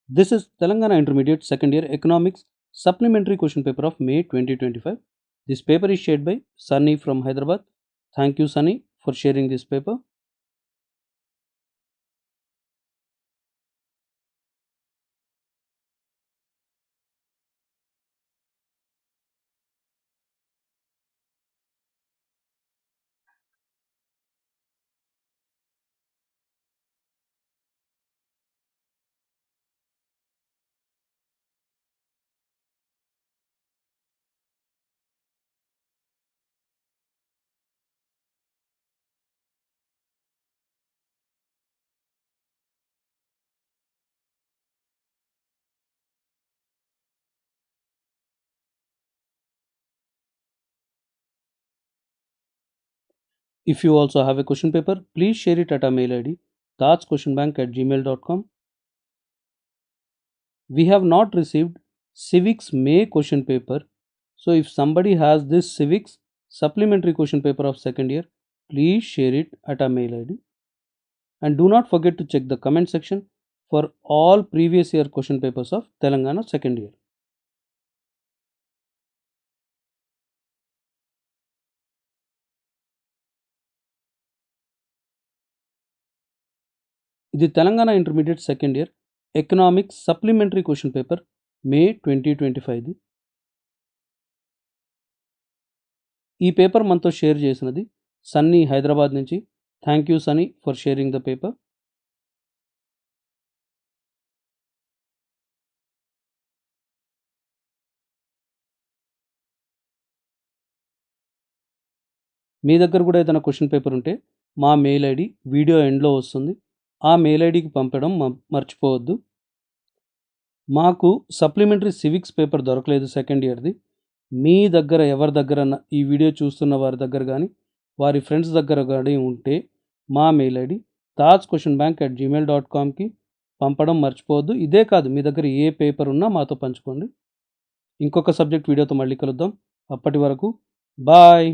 This is Telangana Intermediate Second Year Economics Supplementary Question Paper of May 2025. This paper is shared by Sunny from Hyderabad. Thank you, Sunny, for sharing this paper. If you also have a question paper, please share it at our mail ID tajquestionbank@gmail.com. We have not received civics May question paper. So if somebody has this civics supplementary question paper of second year, please share it at our mail ID. And do not forget to check the comment section for all previous year question papers of Telangana second year. ఇది Telangana intermediate second year economics supplementary question paper May 2025. ఈ paper మనతో share చేసినది సన్నీ హైదరాబాద్ నుంచి. Thank you Sunny for sharing the paper. మీ దగ్గర కూడా ఏదైనా question paper ఉంటే మా మెయిల్ ఐడి వీడియో ఎండ్లో వస్తుంది. ఆ మెయిల్ ఐడికి పంపడం మర్చిపోవద్దు. మాకు సప్లిమెంటరీ సివిక్స్ పేపర్ దొరకలేదు సెకండ్ ఇయర్ది. మీ దగ్గర ఎవరి దగ్గర ఈ వీడియో చూస్తున్న వారి దగ్గర కానీ వారి ఫ్రెండ్స్ దగ్గర కానీ ఉంటే మా మెయిల్ ఐడి tajquestionbank@gmail.comకి పంపడం మర్చిపోవద్దు. ఇదే కాదు, మీ దగ్గర ఏ పేపర్ ఉన్నా మాతో పంచుకోండి. ఇంకొక సబ్జెక్ట్ వీడియోతో మళ్ళీ కలుద్దాం. అప్పటి వరకు బాయ్.